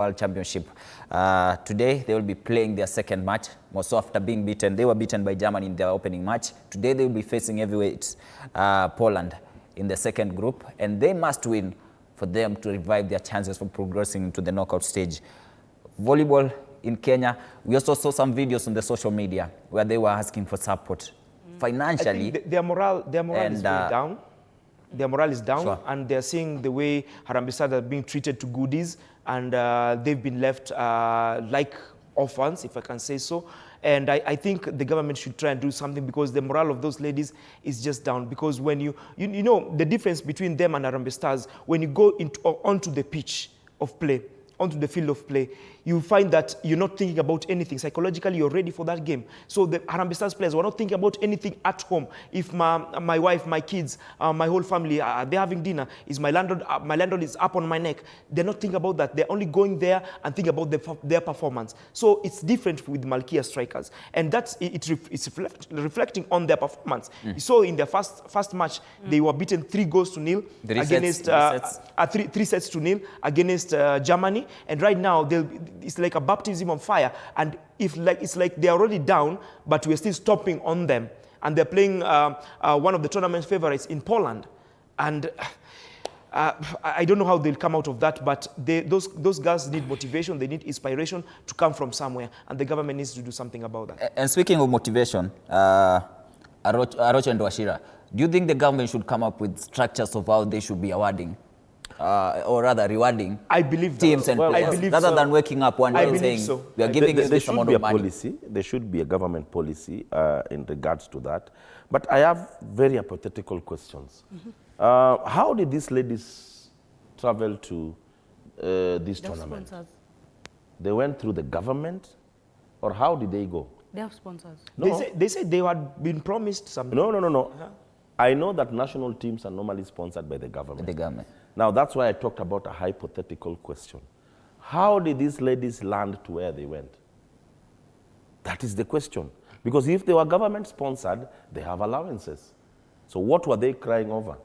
World Championship. Today they will be playing their second match. Also after being beaten, they were beaten by Germany in their opening match. Today they will be facing heavyweights Poland in the second group, and they must win for them to revive their chances for progressing into the knockout stage. Volleyball in Kenya, we also saw some videos on the social media where they were asking for support financially. I think their morale is very down. Their morale is down, sure. And they're seeing the way Harambee Stars are being treated to goodies, and they've been left like orphans, if I can say so. And I think the government should try and do something, because the morale of those ladies is just down. Because when you know the difference between them and Harambee Stars, when you go onto the pitch of play, onto the field of play, you find that you're not thinking about anything. Psychologically, you're ready for that game. So the Harambee Stars players were not thinking about anything at home. If my wife, my kids, my whole family, they're having dinner, is my landlord is up on my neck, they're not thinking about that. They're only going there and thinking about their performance. So it's different with Malkia Strikers. And it's reflecting on their performance. So in their first match, they were beaten 3-0 against 3-0 against Germany. And right now, it's like a baptism of fire. And it's like they're already down, but we're still stomping on them. And they're playing one of the tournament favorites in Poland. And I don't know how they'll come out of that, but those girls need motivation, they need inspiration to come from somewhere. And the government needs to do something about that. And speaking of motivation, Arocho and Washira, do you think the government should come up with structures of how they should be awarding? Or rather rewarding teams and players, rather than waking up one day and saying, we are giving you this amount of money. There should be a government policy in regards to that. But I have very hypothetical questions. How did these ladies travel to this tournament? Sponsors. They went through the government, or how did they go? They have sponsors. No. They said they had been promised something. No. I know that national teams are normally sponsored by the government. The government. Now, that's why I talked about a hypothetical question. How did these ladies land to where they went? That is the question. Because if they were government-sponsored, they have allowances. So what were they crying over?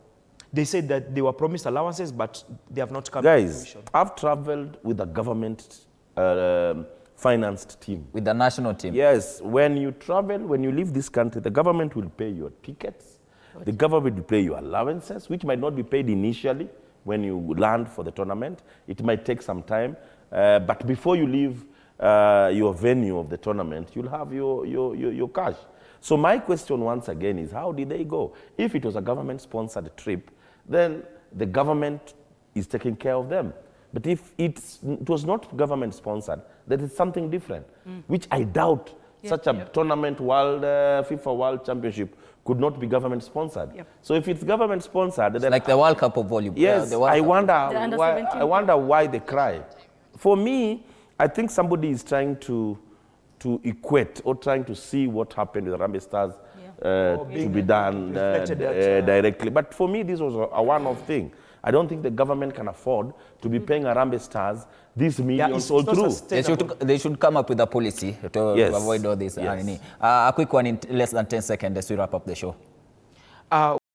They said that they were promised allowances, but they have not come to Guys, fruition. I've traveled with a government-financed team. With the national team? Yes. When you travel, when you leave this country, the government will pay your tickets. The government will pay your allowances, which might not be paid initially when you land for the tournament. It might take some time. But before you leave your venue of the tournament, you'll have your cash. So my question once again is, how did they go? If it was a government-sponsored trip, then the government is taking care of them. But if it was not government-sponsored, that is something different, which I doubt such a tournament, FIFA World Championship, could not be government-sponsored. So if it's government-sponsored, then like the World Cup of volleyball. Yes, I wonder why they cry. For me, I think somebody is trying to equate or trying to see what happened with Harambee Stars to be done directly. But for me, this was a one-off thing. I don't think the government can afford to be paying Harambee Stars these millions all through. They should come up with a policy to avoid all this. A quick one in less than 10 seconds as we wrap up the show.